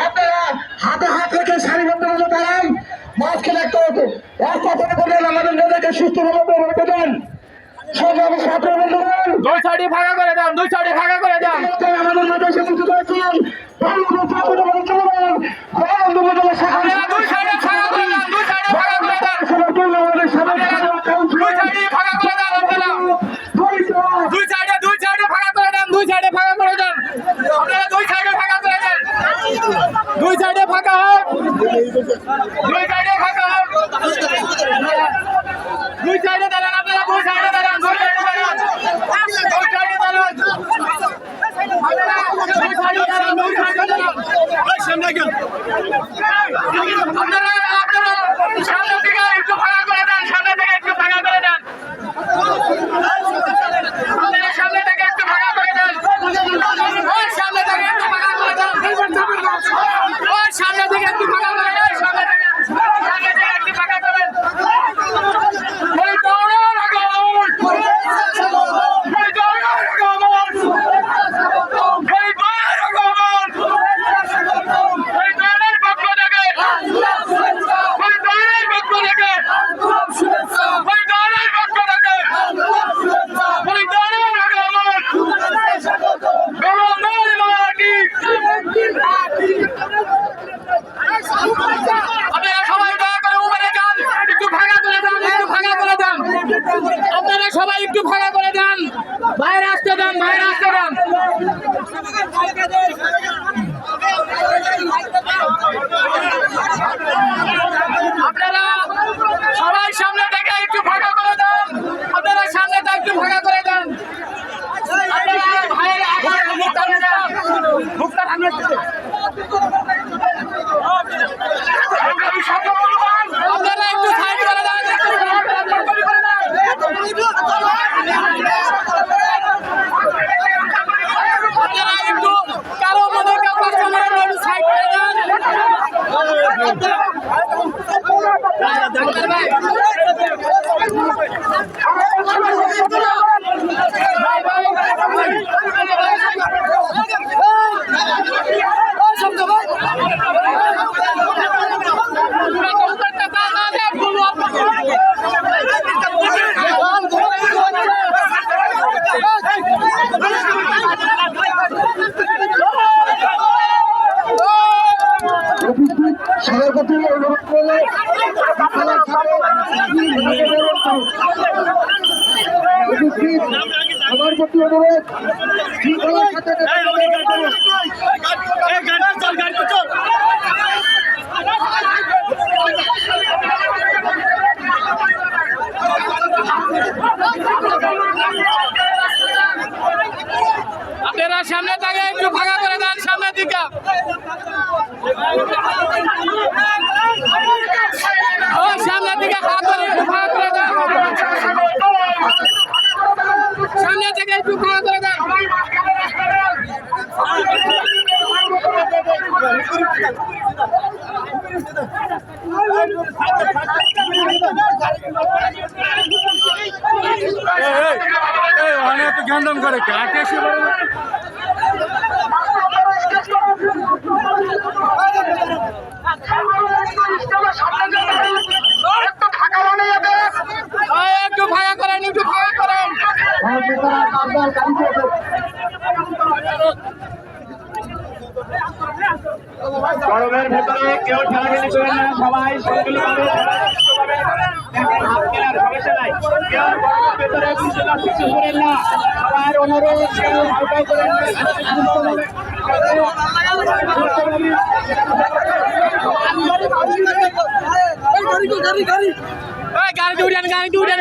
আপনারা হাতে হাত রেখে সারিবদ্ধভাবে দাঁড়ান। মাঝখানে একটা রাস্তা তৈরি করলেন, আমাদের নেতাকে সুস্থভাবে রেখে দেন। দুই সাইডে ফাঁকা করে দেন, দুই সাইডে ফাঁকা করে দেন। আমাদের নেতা সুস্থ করেছেন। দুই সাইডে ফাঁকা হোক, দুই সাইডে ফাঁকা হোক, দুই সাইডে দাঁড়ান আপনারা, দুই সাইডে দাঁড়ান, দুই সাইডে দাঁড়ান, দুই সাইডে দাঁড়ান, দুই সাইডে দাঁড়ান, দুই সাইডে দাঁড়ান। সামনে গেল আপনারা আপনারা সামনে থেকে একটু ফাঁকা করে দেন, সামনে থেকে একটু ফাঁকা করে দেন, আপনারা সামনে থেকে একটু ফাঁকা করে দেন, সামনে থেকে একটু ফাঁকা করে দেন, সামনে থেকে একটু ফাঁকা করে দেন, সামনে থেকে একটু ফাঁকা করেন। আপনারা সবাই একটু ফাঁকা করে দেন, বাইরে আসতে দেন, বাইরে আসতে দেন। আপনারা সবাই সামনে থেকে একটু ফাঁকা করে দেন, আপনারা সামনে থেকে একটু ফাঁকা করে দেন। আপনারা একটু সাইড করে দেন, আপনারা একটু কারো মধ্যে কেউ কাস্টমারের একটু সাইড করে দেন। সভাপতি অনুরোধ করলে আমার প্রতি অনুরোধ শৃঙ্খলার সাথে আপনারা সামনে থেকে একটু ফাঁকা করে দেন, সামনের দিকে সামনের দিকে ফাঁকা করে দেন, সামনে থেকে একটু ফাঁকা করে দেন। অনেক জ্ঞান করে কাকে এসে একটু ফাঁকা করেন, একটু ফাঁকা করেন। গরমের ভেতরে কেউ ঠেলাঠেলি করেন না, সবাই সংকল্পভাবে সমস্যা নাই, কেউ গরমের ভেতরে কিছু করেন না, সবার অনুরোধ কেউ হালকা করেন না। গাড়ি উঠান, গাড়ি উঠান।